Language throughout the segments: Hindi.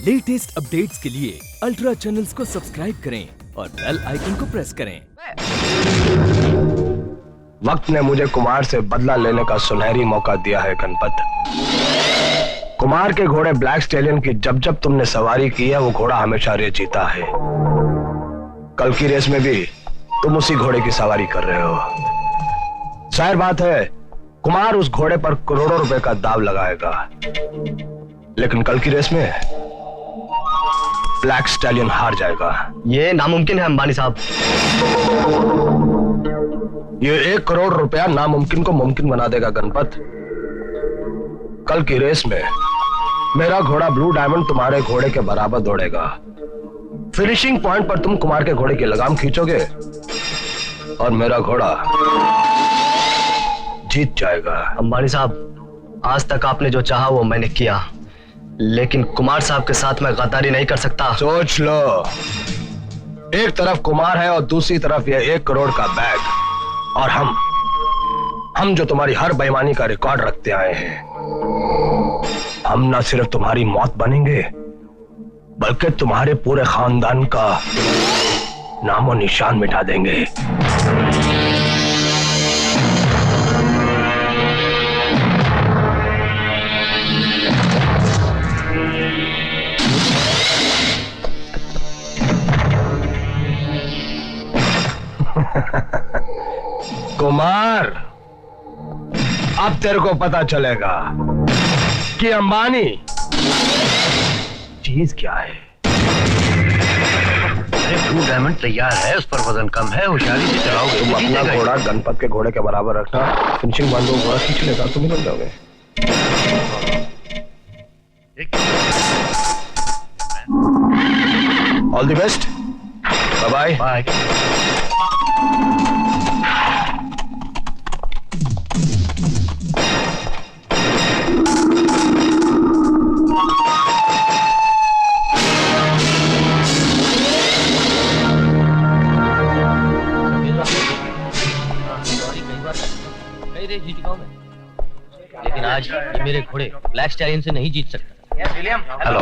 लेटेस्ट अपडेट्स के लिए अल्ट्रा चैनल्स को सब्सक्राइब करें और बेल आइकन को प्रेस करें। वक्त ने मुझे कुमार से बदला लेने का सुनहरी मौका दिया है गणपत। कुमार के घोड़े ब्लैक स्टैलियन की जब जब तुमने सवारी की है वो घोड़ा हमेशा रेस जीता है। कल की रेस में भी तुम उसी घोड़े की सवारी कर रहे हो। जाहिर बात है कुमार उस घोड़े पर करोड़ों रुपए का दाव लगाएगा, लेकिन कल की रेस में ब्लैक स्टैलियन हार जाएगा। ये नामुमकिन है अंबानी साहब। ये 1 करोड़ रुपया नामुमकिन को मुमकिन बना देगा गणपत। कल की रेस में मेरा घोड़ा ब्लू डायमंड तुम्हारे घोड़े के बराबर दौड़ेगा। फिनिशिंग पॉइंट पर तुम कुमार के घोड़े की लगाम खींचोगे और मेरा घोड़ा जीत जाएगा। अंबानी साहब, आज तक आपने जो चाहा वो मैंने किया, लेकिन कुमार साहब के साथ मैं गद्दारी नहीं कर सकता। सोच लो, एक तरफ कुमार है और दूसरी तरफ ये 1 करोड़ का बैग, और हम जो तुम्हारी हर बेईमानी का रिकॉर्ड रखते आए हैं। हम न सिर्फ तुम्हारी मौत बनेंगे बल्कि तुम्हारे पूरे खानदान का नामो निशान मिटा देंगे। कुमार, अब तेरे को पता चलेगा कि अंबानी चीज क्या है। अरे ब्लू डायमंड तैयार है, उस पर वजन कम है, होशियारी से चलाओगे। तुम अपना घोड़ा गणपत के घोड़े के बराबर रखना। फिनिशिंग बंद हो, घोड़ा खींच लेगा, तुम निकल जाओगे। All the best, bye bye. Bye. लेकिन आज ये मेरे घोड़े ब्लैक स्टैलियन से नहीं जीत सकता। हेलो।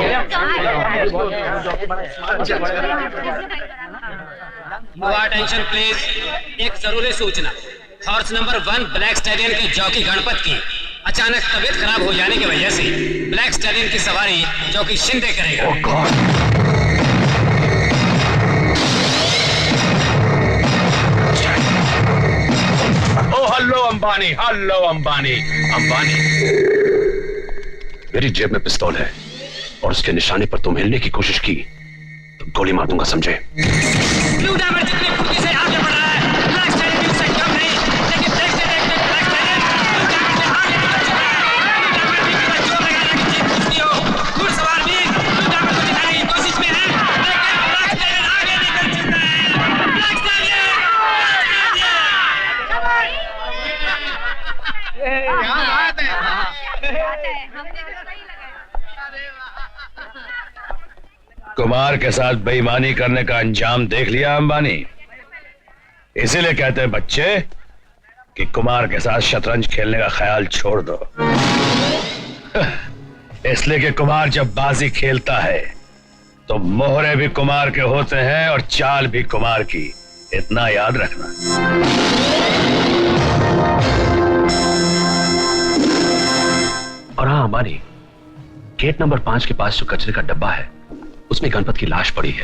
अटेंशन प्लीज, एक जरूरी सूचना। हॉर्स नंबर 1 ब्लैक स्टैलियन के जॉकी गणपत की अचानक तबीयत खराब हो जाने की वजह से ब्लैक स्टैलियन की सवारी जॉकी शिंदे करेगा। Hello Ambani, hello Ambani. अंबानी, मेरी जेब में पिस्तौल है और उसके निशाने पर तुम हिलने की कोशिश की तो गोली मार दूंगा, समझे? ब्लू डायमंड जितनी फुर्ती से आगे बढ़ रहा है, ब्लैक स्टैलियन भी उससे कम नहीं, लेकिन देखते देखते ब्लैक स्टैलियन ब्लू डायमंड से आगे निकल चुका है। ब्लू डायमंड भी पूरा जोर लगाने की जीत पूछती हो। घुड़सवार भी ब्लू डायमंड को दिखाने की कोशिश में है, लेकिन ब्लैक स्टैलियन आगे निकल चुका है। ब्लैक स्टैलियन कुमार के साथ बेईमानी करने का अंजाम देख लिया अंबानी। इसीलिए कहते हैं बच्चे कि कुमार के साथ शतरंज खेलने का ख्याल छोड़ दो। इसलिए कि कुमार जब बाजी खेलता है तो मोहरे भी कुमार के होते हैं और चाल भी कुमार की, इतना याद रखना। और हाँ अंबानी, गेट नंबर 5 के पास जो कचरे का डब्बा है उसमें गणपत की लाश पड़ी है।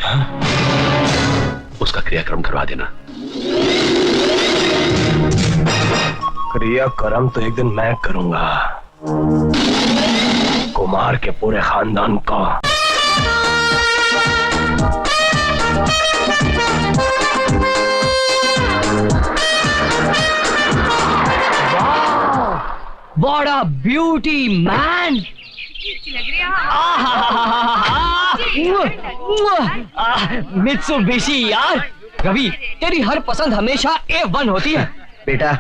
उसका क्रियाक्रम करवा देना। क्रियाक्रम तो एक दिन मैं करूंगा, कुमार के पूरे खानदान का। What a beauty, man! Mitsubishi यार, रवि तेरी हर पसंद हमेशा A1 होती है। बेटा,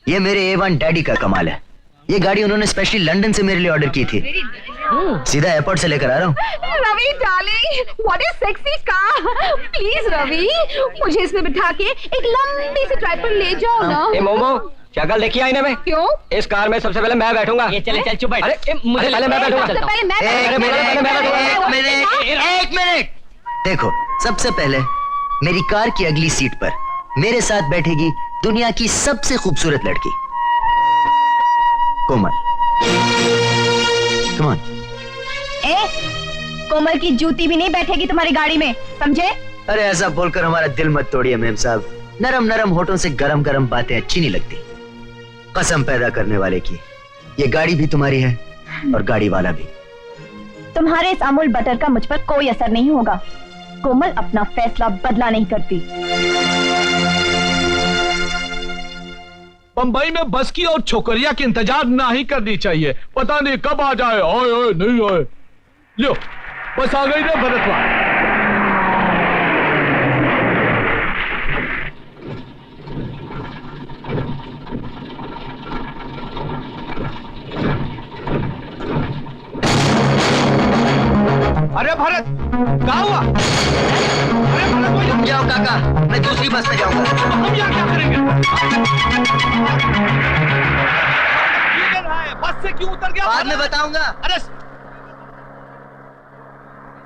ये मेरे A1 डैडी का कमाल है। ये गाड़ी उन्होंने स्पेशली लंदन से मेरे लिए ऑर्डर की थी। सीधा एयरपोर्ट से लेकर आ रहा हूँ। Ravi darling, what is sexy car. Please Ravi, मुझे इसमें बिठा के एक लंबी सी ड्राइव पर ले जाओ ना। ए मोमो, शक्ल देखी आईने में? क्यों? इस कार में सबसे पहले मैं बैठूंगा। ये चले चल चुप बैठ। अरे मुझे पहले मैं बैठूंगा। सबसे पहले मैं बैठूंगा। देखो, सबसे पहले मेरी कार की अगली सीट पर मेरे साथ बैठेगी दुनिया की सबसे खूबसूरत लड़की कोमल। Come on. ए, कोमल की जूती भी नहीं बैठेगी तुम्हारी गाड़ी में, समझे? अरे ऐसा बोलकर हमारा दिल मत तोड़िए मेम साहब। नरम नरम होठों से गरम गरम बातें अच्छी नहीं लगती। कसम पैदा करने वाले की, ये गाड़ी भी तुम्हारी है और गाड़ी वाला भी। तुम्हारे इस अमूल बटर का मुझ पर कोई असर नहीं होगा। कोमल अपना फैसला बदला नहीं करती। बंबई में बस की और छोकरिया की इंतजार ना ही करनी चाहिए, पता नहीं कब आ जाए। आए नहीं आए। लो बस आ गई ना भरतवा। अरे भरत क्या हुआ? अरे भरत तुम जाओ काका, मैं दूसरी बस में जाऊंगा। हम यहाँ क्या करेंगे? बस से क्यों उतर गया? बाद में बताऊंगा। अरे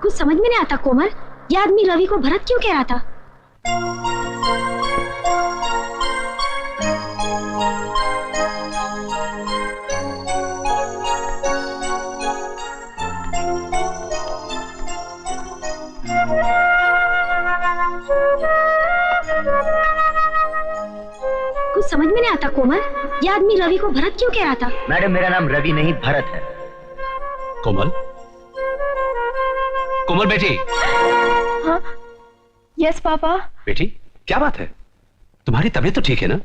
कुछ समझ में नहीं आता कोमल, ये आदमी रवि को भरत क्यों कह रहा था? कुछ समझ में नहीं आता कोमल, ये आदमी रवि को भरत क्यों कह रहा था? मैडम, मेरा नाम रवि नहीं भरत है। कोमल, कोमल बेटी। हाँ, यस पापा। बेटी क्या बात है, तुम्हारी तबीयत तो ठीक है ना?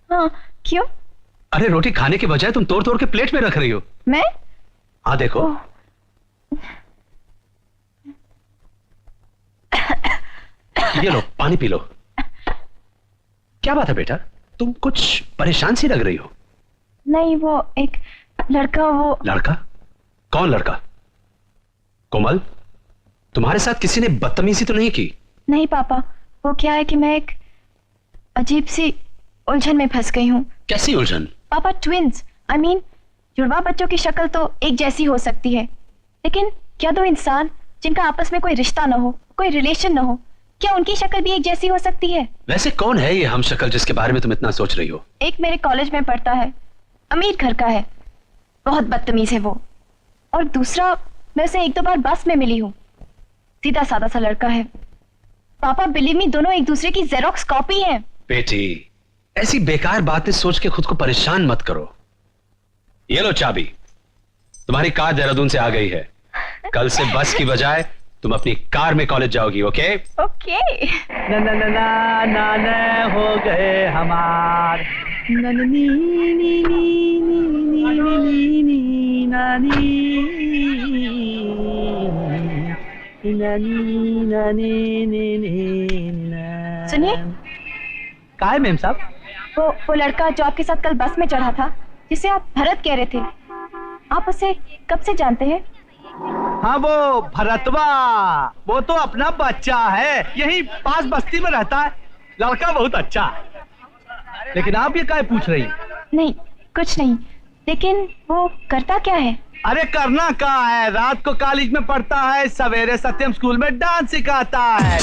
हाँ, क्यों? अरे रोटी खाने के बजाय तुम तोड़ तोड़ के प्लेट में रख रही हो। मैं? हाँ देखो। ये लो पानी पी लो। क्या बात है बेटा, तुम कुछ परेशान सी लग रही हो। नहीं, वो एक लड़का। वो लड़का? कौन लड़का? कोमल, तुम्हारे साथ किसी ने बदतमीजी तो नहीं की? नहीं पापा, वो क्या है कि मैं एक अजीब सी उलझन में फंस गई हूँ। कैसी उलझन? पापा, ट्विंस, आई मीन जुड़वा बच्चों की शक्ल तो एक जैसी हो सकती है, लेकिन क्या दो इंसान जिनका आपस में कोई रिश्ता न हो, कोई रिलेशन न हो, क्या उनकी शक्ल भी एक जैसी हो सकती है? वैसे कौन है ये हम शक्ल जिसके बारे में तुम इतना सोच रही हो? एक मेरे कॉलेज में पढ़ता है, अमीर घर का है, बहुत बदतमीज है वो। और दूसरा, मैं उसे एक दो बार बस में मिली हूँ, सीधा सादा सा लड़का है। पापा बिलीव मी, दोनों एक दूसरे की जेरोक्स कॉपी हैं। बेटी, ऐसी बेकार बातें सोच के खुद को परेशान मत करो। ये लो चाबी, तुम्हारी कार देहरादून से आ गई है। कल से बस की बजाय तुम अपनी कार में कॉलेज जाओगी। Okay okay. ना हो गए हमार नन्नी नी नी नी नी नानी नानी नी। सुनिए, क्या है मेम साहब? वो लड़का जो आपके साथ कल बस में चढ़ा था, जिसे आप भरत कह रहे थे, आप उसे कब से जानते हैं? हाँ, वो भरतवा, वो तो अपना बच्चा है, यही पास बस्ती में रहता है। लड़का बहुत अच्छा है। लेकिन आप ये क्या पूछ रही? नहीं, कुछ नहीं, लेकिन वो करता क्या है? अरे करना क्या है, रात को कॉलेज में पढ़ता है, सवेरे सत्यम स्कूल में डांस सिखाता है।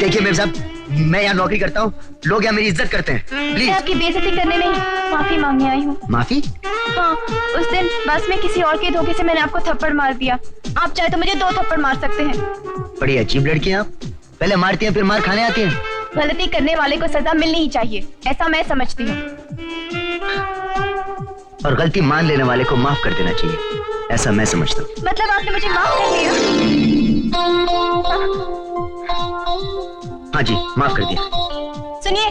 देखिए मेम साहब, मैं यहाँ नौकरी करता हूँ, लोग यहाँ मेरी इज्जत करते हैं। मैं प्लीज। आपकी बेइज्जती करने नहीं, माफी मांगने आई हूँ। माफी? हाँ, उस दिन बस में किसी और के धोखे से मैंने आपको थप्पड़ मार दिया। आप चाहे तो मुझे 2 थप्पड़ मार सकते हैं। बड़ी अजीब लड़की हैं आप, पहले मारती हैं फिर मार खाने आती हैं। गलती करने वाले को सजा मिलनी ही चाहिए, ऐसा मैं समझती हूँ। और गलती मान लेने वाले को माफ कर देना चाहिए, ऐसा मैं समझता हूँ। मतलब आपने मुझे माफ कर दिया? हाँ जी, माफ कर दिया। सुनिए,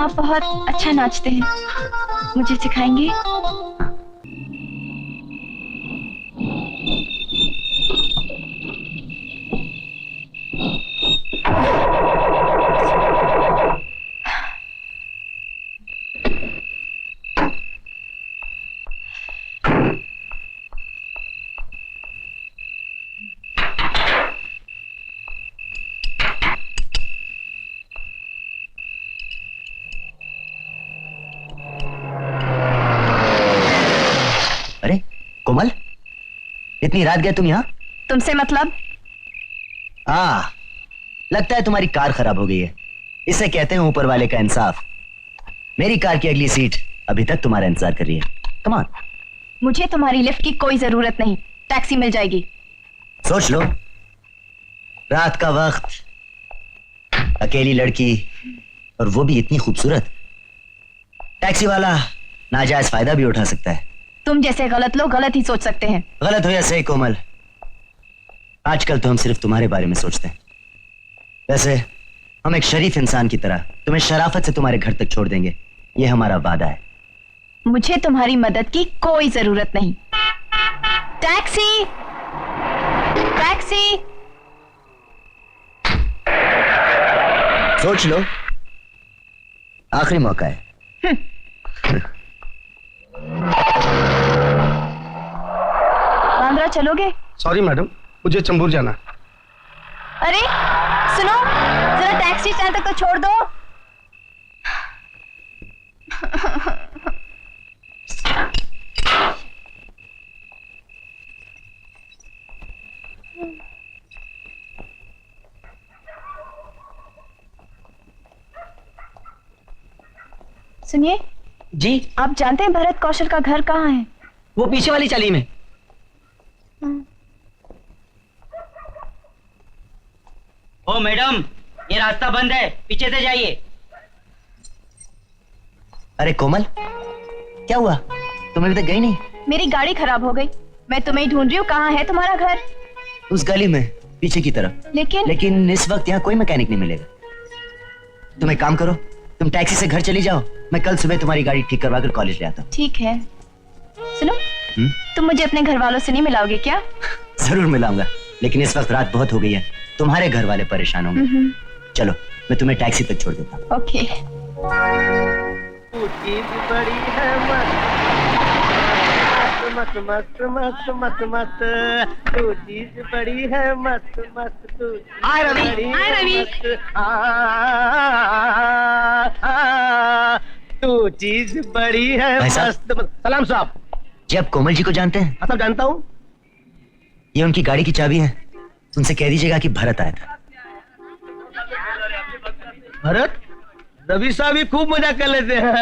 आप बहुत अच्छा नाचते हैं, मुझे सिखाएंगे? अरे कोमल, इतनी रात गए तुम यहाँ? तुमसे मतलब? लगता है तुम्हारी कार खराब हो गई है। इसे कहते हैं ऊपर वाले का इंसाफ। मेरी कार की अगली सीट अभी तक तुम्हारा इंतजार कर रही है। Come on. मुझे तुम्हारी लिफ्ट की कोई जरूरत नहीं, टैक्सी मिल जाएगी। सोच लो, रात का वक्त, अकेली लड़की, और वो भी इतनी खूबसूरत। टैक्सी वाला नाजायज फायदा भी उठा सकता है। तुम जैसे गलत लोग गलत ही सोच सकते हैं। गलत हो या सही कोमल, आजकल तो हम सिर्फ तुम्हारे बारे में सोचते हैं। वैसे हम एक शरीफ इंसान की तरह तुम्हें शराफत से तुम्हारे घर तक छोड़ देंगे, ये हमारा वादा है। मुझे तुम्हारी मदद की कोई जरूरत नहीं। Taxi, taxi. सोच लो, आखिरी मौका है। बांद्रा चलोगे? सॉरी मैडम, मुझे चंबूर जाना। अरे सुनो, जरा टैक्सी स्टैंड तक तो छोड़ दो। सुनिए जी, आप जानते हैं भरत कौशल का घर कहाँ है? वो पीछे वाली चाली में। ओ मैडम, ये रास्ता बंद है, पीछे से जाइए। अरे कोमल, क्या हुआ? तुम अभी तक गई नहीं? मेरी गाड़ी खराब हो गई, मैं तुम्हें ढूंढ रही हूँ। कहाँ है तुम्हारा घर? उस गली में पीछे की तरफ। लेकिन इस वक्त यहाँ कोई मैकेनिक नहीं मिलेगा। तुम एक काम करो, तुम टैक्सी से घर चली जाओ, मैं कल सुबह तुम्हारी गाड़ी ठीक करवा कर कॉलेज ले आता हूँ। ठीक है। सुनो, तुम मुझे अपने घर वालों से नहीं मिलाओगे क्या? जरूर मिलाऊंगा, लेकिन इस वक्त रात बहुत हो गई है, तुम्हारे घर वाले परेशान होंगे। चलो, मैं तुम्हें टैक्सी तक छोड़ देता हूँ। ओके। मस्त मस्त मस्त मस्त मस्त, तू चीज बड़ी है मस्त मस्त, तू हाय रवि, हाय रवि। तू चीज बड़ी है भाई साहब। मस्त। सलाम साहब। जी, आप कोमल जी को जानते हैं? हाँ साहब, जानता हूँ। ये उनकी गाड़ी की चाबी है, उनसे कह दीजिएगा कि भरत आया था। भरत? रवि साहब भी खूब मजा कर लेते हैं।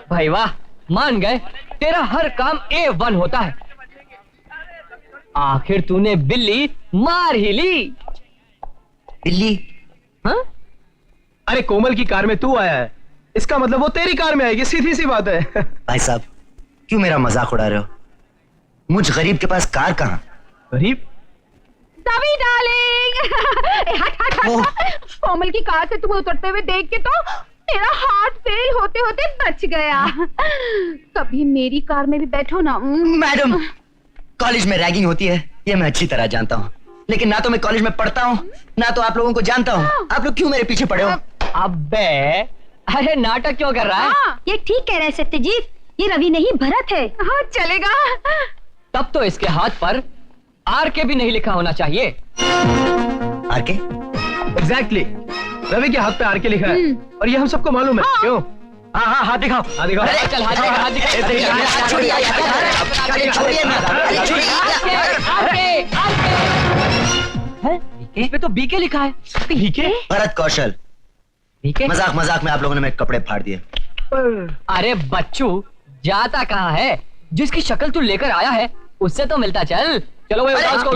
भाई वाह, मान गए, तेरा हर काम A1 होता है। आखिर तूने बिल्ली मार ही ली। बिल्ली? हाँ? अरे कोमल की कार में तू आया है, इसका मतलब वो तेरी कार में आएगी, सीधी सी बात है। भाई साहब, क्यों मेरा मजाक उड़ा रहे हो? मुझ गरीब के पास कार कहाँ? गरीब? रवि डार्लिंग, हट हट हट। कोमल की कार से तुम्हें उतरते हुए देख के तो मेरा हार्ट फेल होते होते बच गया। कभी मेरी कार में भी बैठो ना। मैडम, कॉलेज में रैगिंग होती है, ये मैं अच्छी तरह जानता हूँ, लेकिन ना तो मैं कॉलेज में पढ़ता हूँ, ना तो आप लोगों को जानता हूँ। आप लोग क्यों मेरे पीछे पड़े हो? अबे, अरे नाटक क्यों कर रहा है? ये ठीक कह रहे हैं सत्यजीत, ये रवि नहीं भरत है। हाँ चलेगा। तब तो इसके हाथ पर RK भी नहीं लिखा होना चाहिए। आरके? एग्जैक्टली, रवि के हाथ पे RK लिखा है, और ये हम सबको मालूम है। क्यों? हाँ हाँ, हाथ दिखाओ, हाँ दिखाओ। चल हाथ दिखा, हाथ दिखा। इस पे तो BK लिखा है। BK? भरत कौशल। BK? मजाक मजाक में आप लोगों ने मेरे कपड़े फाड़ दिए। अरे बच्चू, जाता कहाँ है? जिसकी शक्ल तू लेकर आया है उससे तो मिलता चल। चलो भाई, अरे, उसको